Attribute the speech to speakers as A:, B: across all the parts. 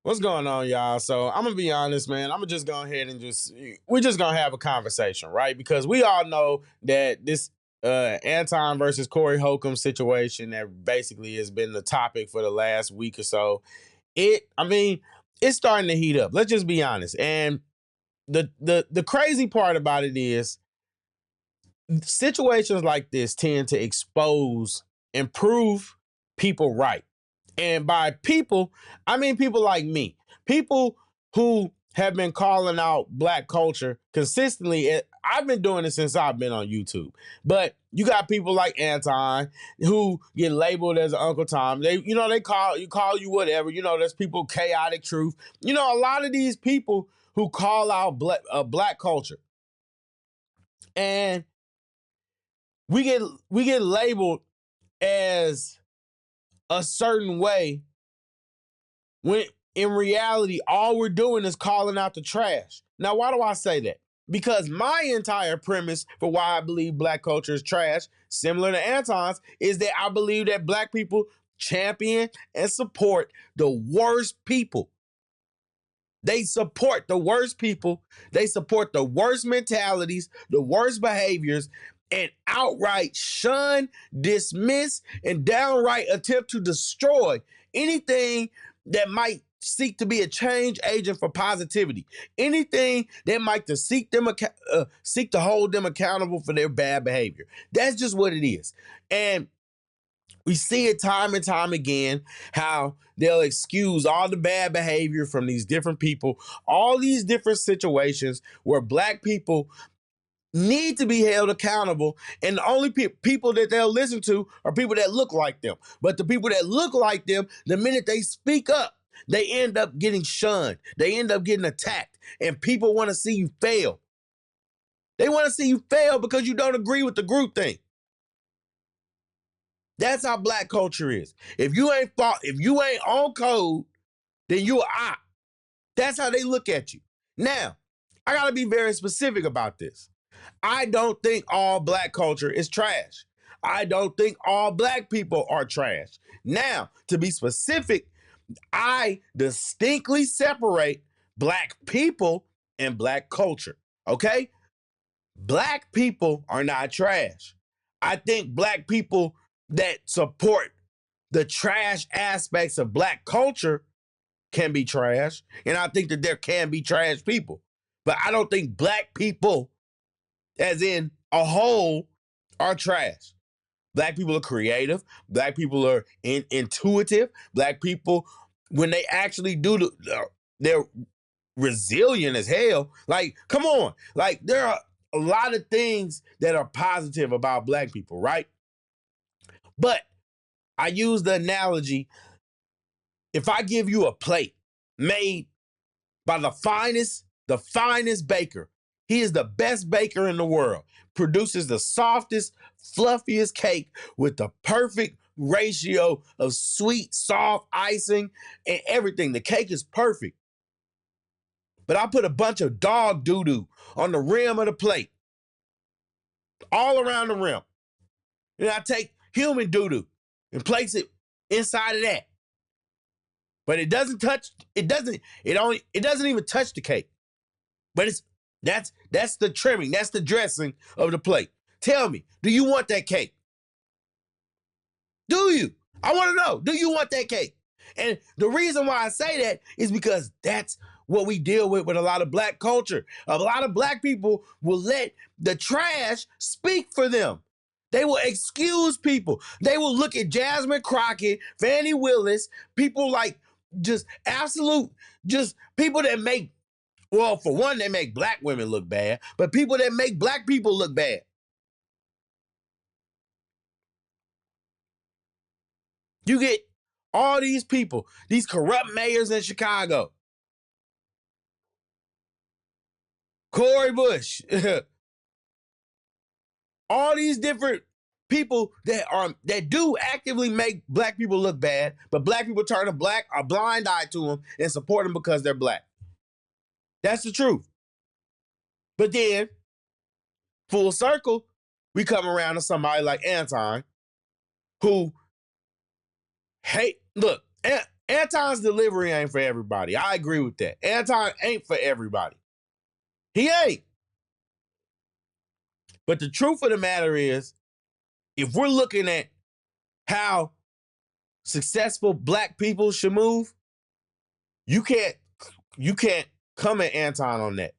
A: What's going on, y'all? So I'm gonna be honest, man. I'm gonna just go ahead and we're just gonna have a conversation, right? Because we all know that this Anton versus Corey Holcomb situation that basically has been the topic for the last week or so. I mean, it's starting to heat up. Let's just be honest. And the crazy part about it is situations like this tend to expose and prove people right. And by people, I mean people like me, people who have been calling out Black culture consistently. I've been doing it since I've been on YouTube. But you got people like Anton who get labeled as Uncle Tom. They call you whatever. There's people chaotic truth. A lot of these people who call out Black culture, and we get labeled as a certain way when in reality all we're doing is calling out the trash. Now, why do I say that? Because my entire premise for why I believe Black culture is trash, similar to Anton's, is that I believe that Black people champion and support the worst people. They support the worst people. They support the worst mentalities, the worst behaviors, and outright shun, dismiss, and downright attempt to destroy anything that might seek to be a change agent for positivity. Anything that might seek to hold them accountable for their bad behavior. That's just what it is. And we see it time and time again how they'll excuse all the bad behavior from these different people, all these different situations where Black people need to be held accountable. And the only people that they'll listen to are people that look like them. But the people that look like them, the minute they speak up, they end up getting shunned. They end up getting attacked. And people want to see you fail. They want to see you fail because you don't agree with the group thing. That's how Black culture is. If you ain't on code, then you are out. That's how they look at you. Now, I gotta be very specific about this. I don't think all Black culture is trash. I don't think all Black people are trash. Now, to be specific, I distinctly separate Black people and Black culture. Okay? Black people are not trash. I think Black people that support the trash aspects of Black culture can be trash. And I think that there can be trash people. But I don't think Black people, as in a whole, are trash. Black people are creative. Black people are intuitive. Black people, when they actually do, they're resilient as hell. Like, come on. Like, there are a lot of things that are positive about Black people, right? But I use the analogy, if I give you a plate made by the finest baker, he is the best baker in the world, produces the softest, fluffiest cake with the perfect ratio of sweet, soft icing and everything. The cake is perfect. But I put a bunch of dog doo-doo on the rim of the plate, all around the rim. And I take human doo-doo and place it inside of that. But it doesn't even touch the cake. But that's the trimming, that's the dressing of the plate. Tell me, do you want that cake? Do you? I want to know, do you want that cake? And the reason why I say that is because that's what we deal with a lot of Black culture. A lot of Black people will let the trash speak for them. They will excuse people. They will look at Jasmine Crockett, Fannie Willis, people like just people that make, well, for one, they make Black women look bad, but people that make Black people look bad. You get all these people, these corrupt mayors in Chicago, Cori Bush, all these different people that do actively make Black people look bad, but Black people turn a blind eye to them and support them because they're Black. That's the truth. But then, full circle, we come around to somebody like Anton, who look, Anton's delivery ain't for everybody. I agree with that. Anton ain't for everybody. He ain't. But the truth of the matter is, if we're looking at how successful black people should move, you can't come at Anton on that.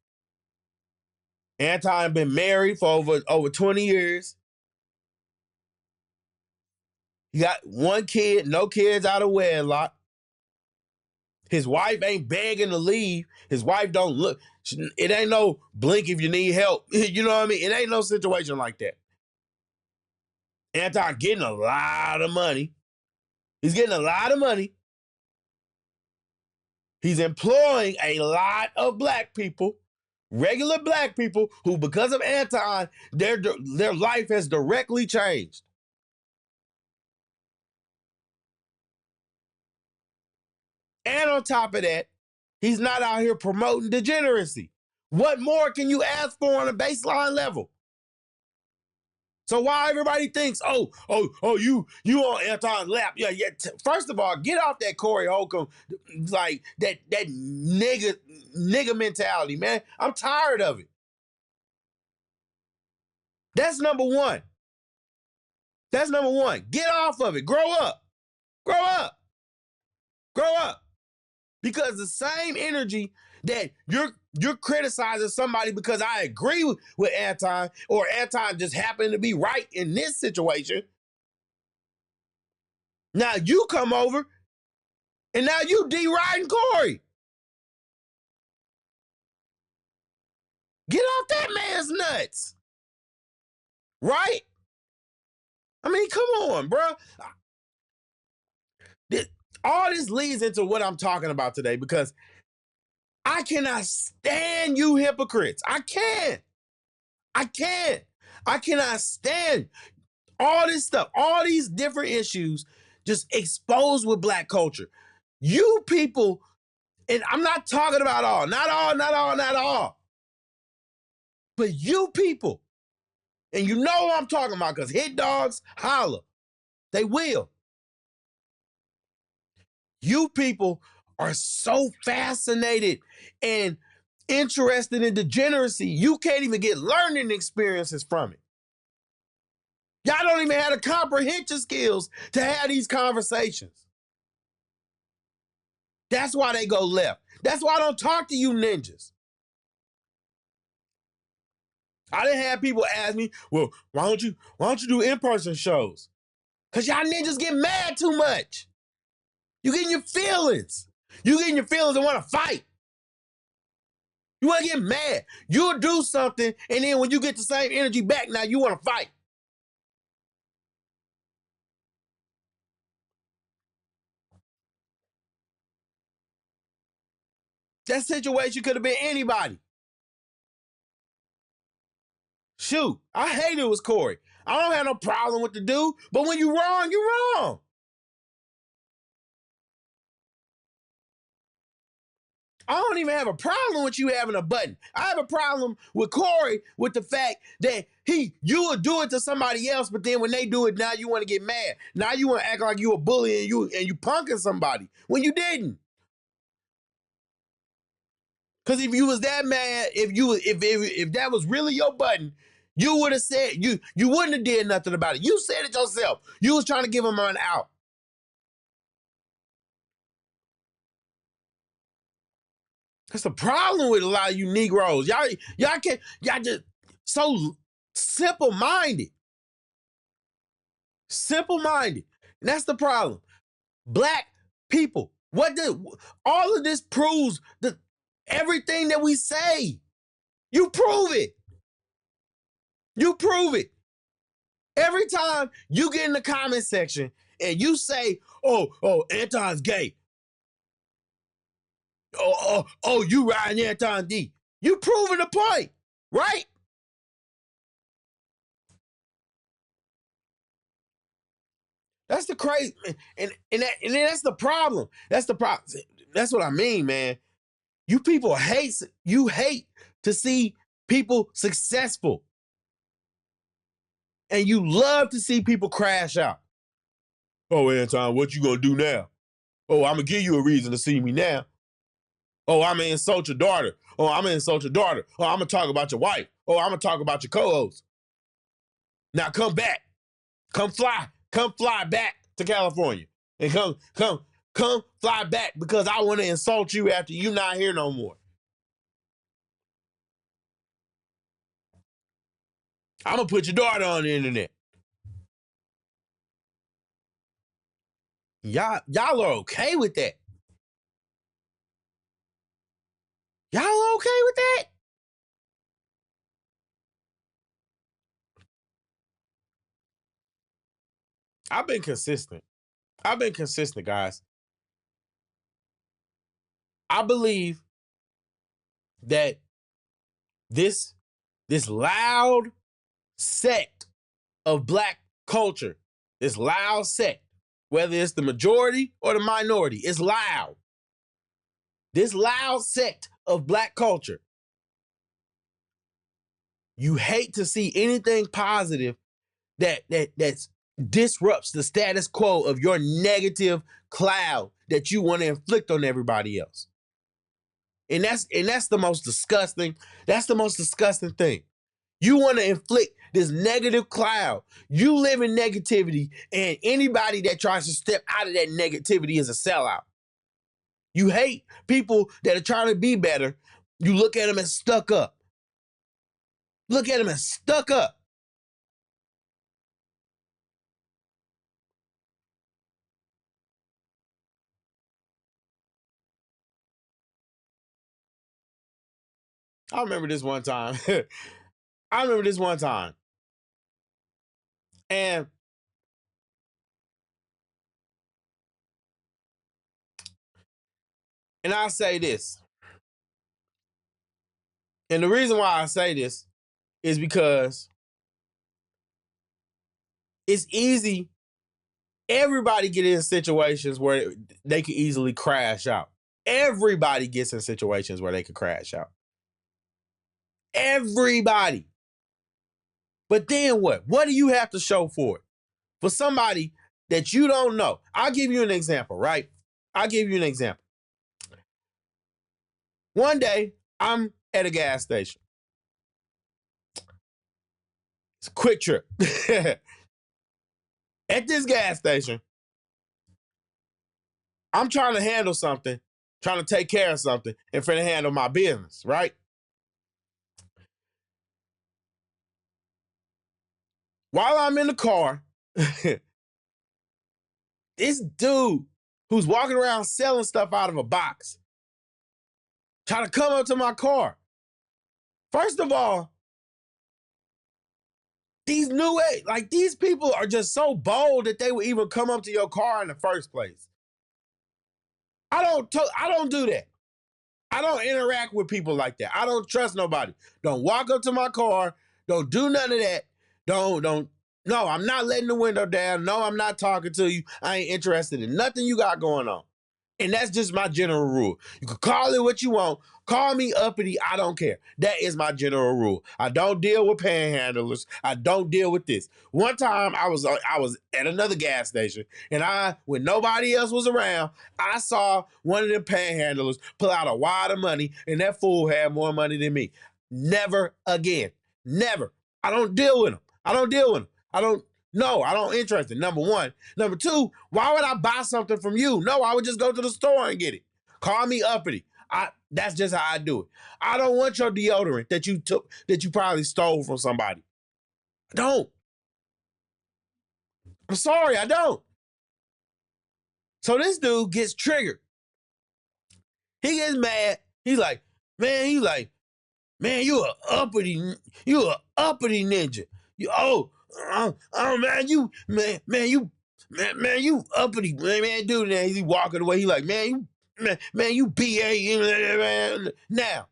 A: Anton been married for over 20 years. He got one kid, no kids out of wedlock. His wife ain't begging to leave. His wife don't look. It ain't no blink if you need help. You know what I mean? It ain't no situation like that. Anton getting a lot of money. He's getting a lot of money. He's employing a lot of black people, regular black people, who, because of Anton, their life has directly changed. And on top of that, he's not out here promoting degeneracy. What more can you ask for on a baseline level? So while everybody thinks, you on Anton's lap, yeah. First of all, get off that Corey Holcomb, like that nigga mentality, man. I'm tired of it. That's number one. That's number one. Get off of it. Grow up. Grow up. Grow up. Because the same energy that you're criticizing somebody because I agree with Anton, or Anton just happened to be right in this situation. Now you come over and now you deriding Corey. Get off that man's nuts. Right? I mean, come on, bro. All this leads into what I'm talking about today, because I cannot stand you hypocrites. I can't. I cannot stand all this stuff, all these different issues just exposed with black culture. You people, and I'm not talking about all, not all. But you people, and you know what I'm talking about, because hit dogs holler. They will. You people are so fascinated and interested in degeneracy, you can't even get learning experiences from it. Y'all don't even have the comprehension skills to have these conversations. That's why they go left. That's why I don't talk to you ninjas. I didn't have people ask me, well, why don't you do in-person shows? Because y'all ninjas get mad too much. You getting your feelings. You getting your feelings and want to fight. You want to get mad. You'll do something, and then when you get the same energy back, now you want to fight. That situation could have been anybody. Shoot, I hate it was Corey. I don't have no problem with the dude, but when you're wrong, you're wrong. I don't even have a problem with you having a button. I have a problem with Corey with the fact that you will do it to somebody else, but then when they do it, now you want to get mad. Now you want to act like you a bully and you punking somebody when you didn't. Because if you was that mad, if that was really your button, you would have said, you wouldn't have did nothing about it. You said it yourself. You was trying to give him an out. That's the problem with a lot of you Negroes. Y'all just so simple-minded. Simple-minded. And that's the problem. Black people. All of this proves everything that we say. You prove it. You prove it. Every time you get in the comment section and you say, oh, Anton's gay. Oh, you riding Anton D. You proving the point, right? That's the crazy, and that's the problem. That's the problem. That's what I mean, man. You people hate to see people successful, and you love to see people crash out. Oh, Anton, what you gonna do now? Oh, I'm gonna give you a reason to see me now. Oh, I'm gonna insult your daughter. Oh, I'm gonna insult your daughter. Oh, I'm gonna talk about your wife. Oh, I'm gonna talk about your co-host. Now come back. Come fly back to California. And come fly back because I want to insult you after you not here no more. I'm gonna put your daughter on the internet. Y'all are okay with that. Y'all are okay with that? I've been consistent. Guys. I believe that this loud sect of black culture, this loud sect, whether it's the majority or the minority, it's loud. This loud sect of black culture, you hate to see anything positive that disrupts the status quo of your negative cloud that you want to inflict on everybody else. And that's the most disgusting. That's the most disgusting thing. You want to inflict this negative cloud. You live in negativity, and anybody that tries to step out of that negativity is a sellout. You hate people that are trying to be better. You look at them as stuck up. Look at them as stuck up. I remember this one time. And I say this. And the reason why I say this is because it's easy. Everybody get in situations where they can easily crash out. Everybody gets in situations where they could crash out. Everybody. But then what? What do you have to show for it? For somebody that you don't know. I'll give you an example, right? I'll give you an example. One day, I'm at a gas station. It's a quick trip. At this gas station, I'm trying to handle something, trying to take care of something, and for to handle my business, right? While I'm in the car, this dude who's walking around selling stuff out of a box, trying to come up to my car. First of all, these these people are just so bold that they would even come up to your car in the first place. I don't do that. I don't interact with people like that. I don't trust nobody. Don't walk up to my car. Don't do none of that. Don't. No, I'm not letting the window down. No, I'm not talking to you. I ain't interested in nothing you got going on. And that's just my general rule. You can call it what you want. Call me uppity. I don't care. That is my general rule. I don't deal with panhandlers. I don't deal with this. One time I was at another gas station, and when nobody else was around, I saw one of them panhandlers pull out a wad of money, and that fool had more money than me. Never again. Never. I don't deal with him. No, I don't interested. Number one. Number two, why would I buy something from you? No, I would just go to the store and get it. Call me uppity. That's just how I do it. I don't want your deodorant that you probably stole from somebody. I don't. I'm sorry, I don't. So this dude gets triggered. He gets mad. He's like, man, you a uppity ninja. You uppity, man, dude. And he's walking away. He like, man, you BA. Now,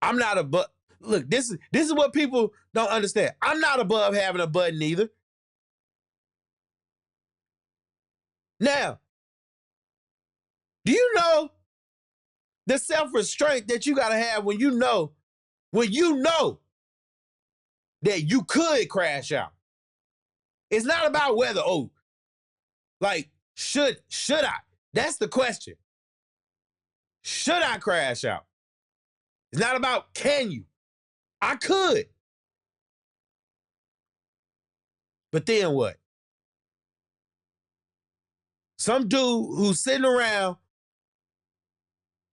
A: I'm not look, this is what people don't understand. I'm not above having a button either. Now, do you know the self-restraint that you gotta have when you know that you could crash out? It's not about whether, oh, like, should I? That's the question. Should I crash out? It's not about can you. I could. But then what? Some dude who's sitting around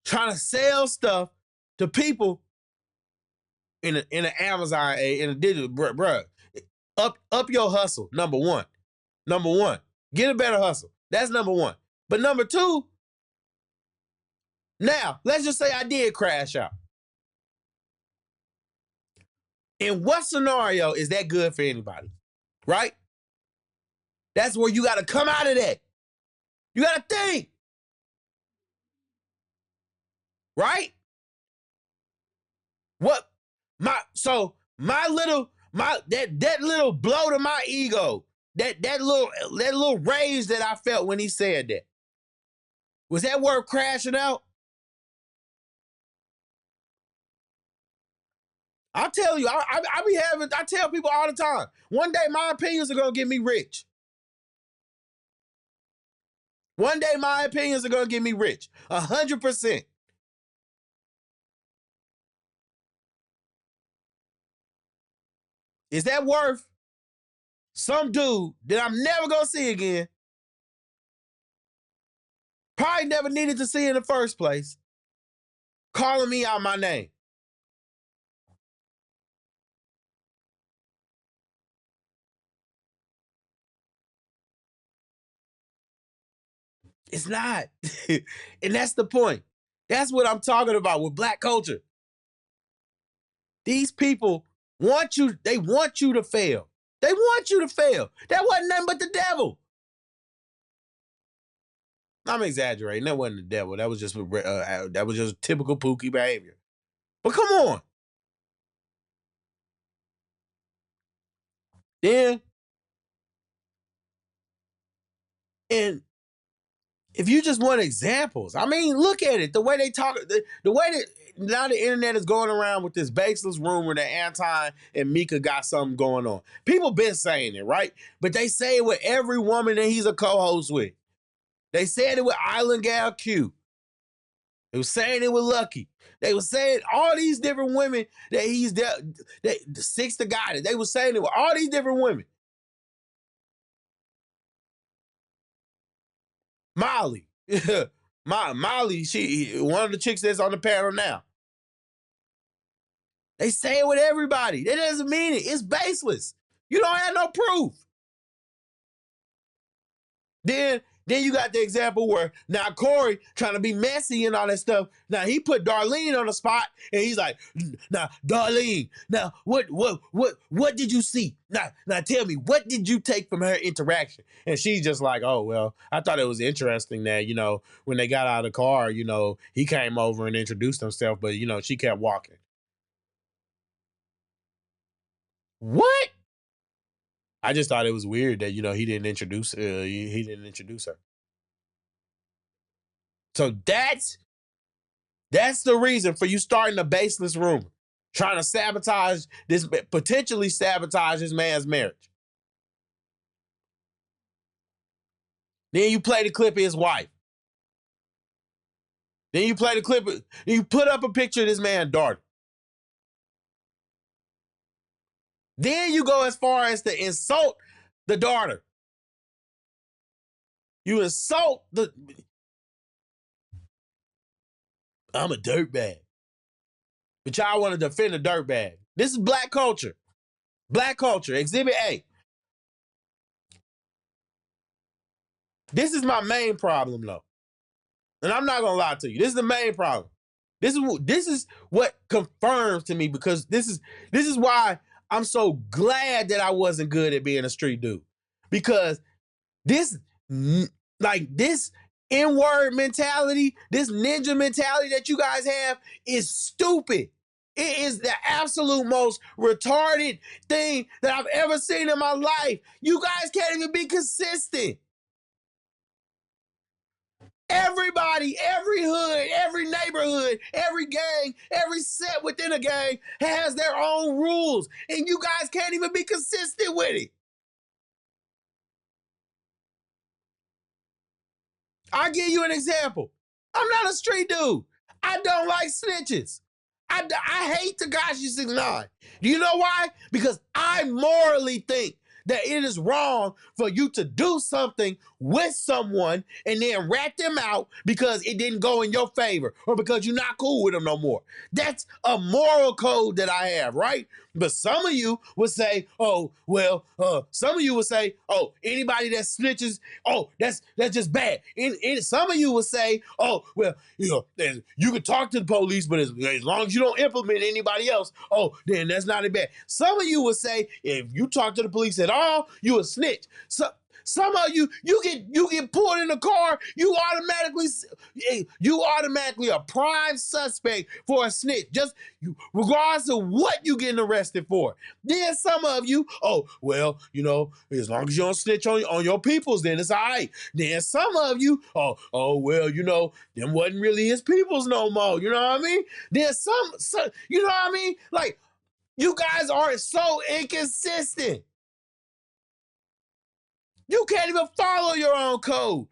A: trying to sell stuff to people in an Amazon, in a digital, bruh, up your hustle, number one. Number one, get a better hustle. That's number one. But number two, now, let's just say I did crash out. In what scenario is that good for anybody? Right? That's where you got to come out of that. You got to think. Right? What? My little blow to my ego, that little rage that I felt when he said that, was that worth crashing out? I'll tell you, I tell people all the time, one day my opinions are gonna get me rich. One day my opinions are gonna get me rich. 100%. Is that worth some dude that I'm never gonna see again, probably never needed to see in the first place, calling me out my name? It's not. And that's the point. That's what I'm talking about with black culture. These people want you, they want you to fail. They want you to fail. That wasn't nothing but the devil. I'm exaggerating. That wasn't the devil. That was just typical Pookie behavior. But come on. Then, and if you just want examples, I mean, look at it. The way they talk, the way that now the internet is going around with this baseless rumor that Anton and Mika got something going on. People been saying it, right? But they say it with every woman that he's a co-host with. They said it with Island Gal Q. They were saying it with Lucky. They were saying all these different women that he's there, that Six the Guy. They were saying it with all these different women. Molly. Molly, she one of the chicks that's on the panel now. They say it with everybody. That doesn't mean it. It's baseless. You don't have no proof. Then you got the example where now Corey trying to be messy and all that stuff. Now he put Darlene on the spot and he's like, now Darlene, now what did you see? Now tell me, what did you take from her interaction? And she's just like, oh, well, I thought it was interesting that, when they got out of the car, he came over and introduced himself, but she kept walking. What? I just thought it was weird that, he didn't introduce her. So that's the reason for you starting a baseless rumor, trying to potentially sabotage this man's marriage. Then you play the clip of his wife. Then you play the clip, you put up a picture of this man's daughter. Then you go as far as to insult the daughter. You insult I'm a dirtbag. But y'all want to defend a dirtbag. This is black culture. Black culture, Exhibit A. This is my main problem, though. And I'm not gonna lie to you. This is the main problem. This is what confirms to me, because this is why I'm so glad that I wasn't good at being a street dude. Because this N-word mentality, this ninja mentality that you guys have is stupid. It is the absolute most retarded thing that I've ever seen in my life. You guys can't even be consistent. Everybody, every hood, every neighborhood, every gang, every set within a gang has their own rules, and you guys can't even be consistent with it. I'll give you an example. I'm not a street dude. I don't like snitches. I hate Tekashi 69. Do you know why? Because I morally think that it is wrong for you to do something with someone and then rat them out because it didn't go in your favor or because you're not cool with them no more. That's a moral code that I have, right? But some of you would say, oh, well, some of you would say, oh, anybody that snitches, oh, that's just bad. And some of you would say, oh, well, you know, you can talk to the police, but as long as you don't implement anybody else, oh, then that's not a bad. Some of you would say, if you talk to the police at all, you a snitch. So, some of you get pulled in the car, you automatically a prime suspect for a snitch, just regardless of what you getting arrested for. Then some of you, oh, well, you know, as long as you don't snitch on your peoples, then it's all right. Then some of you, oh, well, you know, them wasn't really his peoples no more. You know what I mean? Then some, you know what I mean? Like, you guys are so inconsistent. You can't even follow your own code.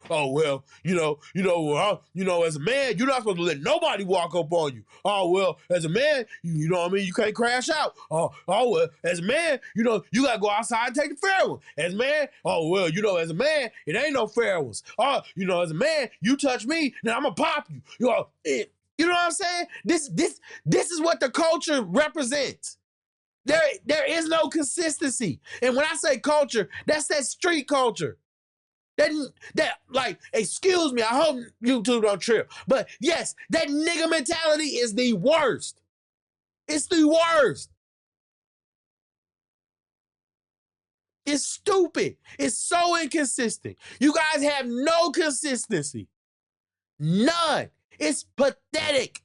A: Oh, well, as a man, you're not supposed to let nobody walk up on you. Oh, well, as a man, you know what I mean? You can't crash out. Oh, well, as a man, you got to go outside and take the fair one. As a man, oh, well, as a man, it ain't no fair ones. Oh, as a man, you touch me, then I'm going to pop you. You know what I'm saying? This is what the culture represents. There is no consistency. And when I say culture, that's that street culture. That like, excuse me, I hope YouTube don't trip. But yes, that nigga mentality is the worst. It's the worst. It's stupid. It's so inconsistent. You guys have no consistency. None. It's pathetic.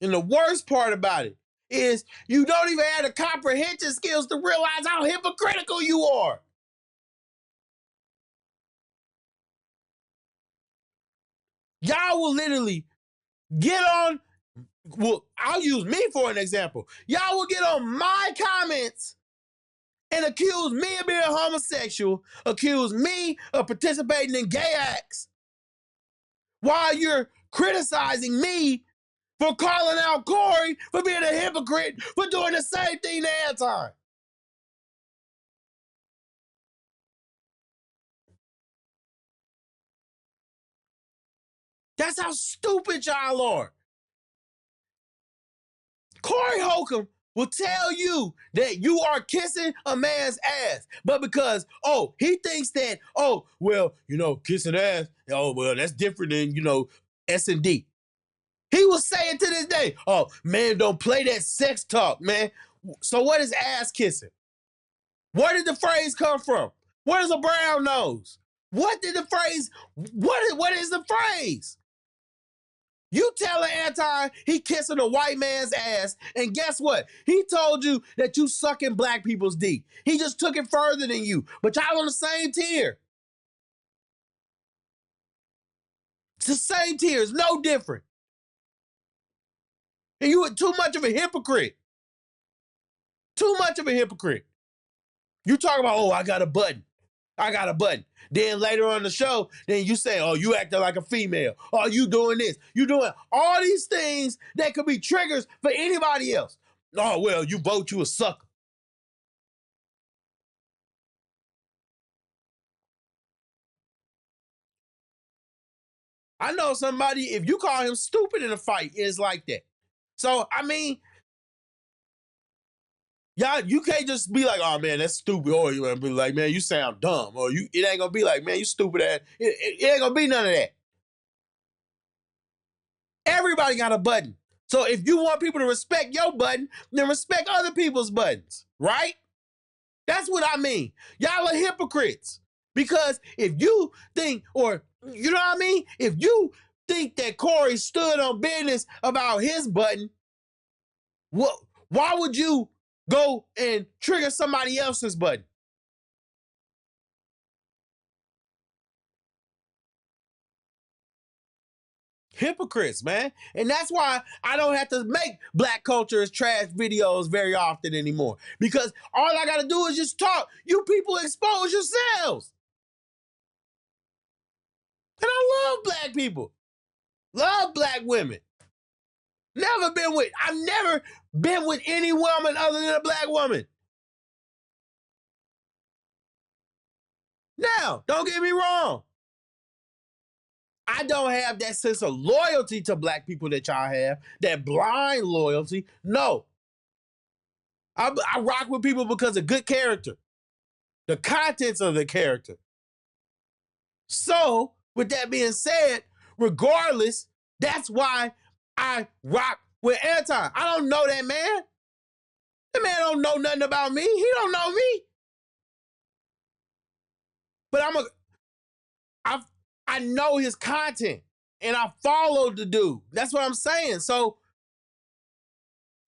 A: And the worst part about it is you don't even have the comprehension skills to realize how hypocritical you are. Y'all will literally get on, well, I'll use me for an example. Y'all will get on my comments and accuse me of being homosexual, accuse me of participating in gay acts, while you're criticizing me for calling out Corey for being a hypocrite for doing the same thing to Anton. That's how stupid y'all are. Corey Holcomb will tell you that you are kissing a man's ass, but because, oh, he thinks that, oh, well, kissing ass, oh, well, that's different than, S&D. He will say it to this day. Oh, man, don't play that sex talk, man. So what is ass kissing? Where did the phrase come from? What is a brown nose? What is the phrase? You telling Anton he kissing a white man's ass, and guess what? He told you that you sucking black people's dick. He just took it further than you, but y'all on the same tier. It's the same tier. It's no different. And you are too much of a hypocrite. Too much of a hypocrite. You talk about, oh, I got a button. Then later on the show, then you say, oh, you acting like a female. Oh, you doing this. You doing all these things that could be triggers for anybody else. Oh, well, you vote, you a sucker. I know somebody, if you call him stupid in a fight, it's like that. So, I mean, y'all, you can't just be like, oh, man, that's stupid. Or you be like, man, you sound dumb. Or it ain't going to be like, man, you stupid ass. It ain't going to be none of that. Everybody got a button. So if you want people to respect your button, then respect other people's buttons, right? That's what I mean. Y'all are hypocrites. Because if you think, or you know what I mean? If you think that Corey stood on business about his button, why would you go and trigger somebody else's button? Hypocrites, man. And that's why I don't have to make black culture as trash videos very often anymore. Because all I got to do is just talk. You people expose yourselves. And I love black people. Love black women. I've never been with any woman other than a black woman. Now, don't get me wrong. I don't have that sense of loyalty to black people that y'all have, that blind loyalty. No. I rock with people because of good character, the contents of the character. So, with that being said, regardless, that's why I rock with Anton. I don't know that man. That man don't know nothing about me. He don't know me. But I know his content and I followed the dude. That's what I'm saying. So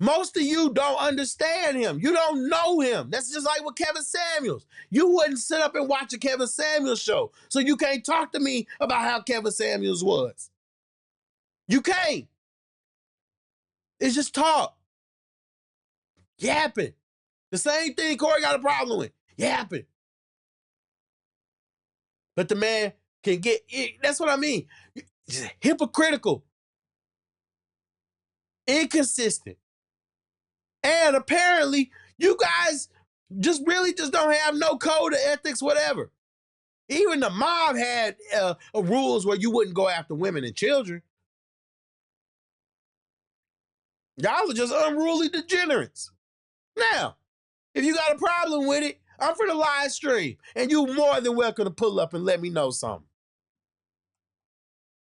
A: most of you don't understand him. You don't know him. That's just like with Kevin Samuels. You wouldn't sit up and watch a Kevin Samuels show. So you can't talk to me about how Kevin Samuels was. You can't. It's just talk. Yapping. The same thing Corey got a problem with. Yapping. But the man can get it. That's what I mean. Hypocritical. Inconsistent. And apparently, you guys really don't have no code of ethics, whatever. Even the mob had rules where you wouldn't go after women and children. Y'all are just unruly degenerates. Now, if you got a problem with it, I'm for the live stream, and you're more than welcome to pull up and let me know something.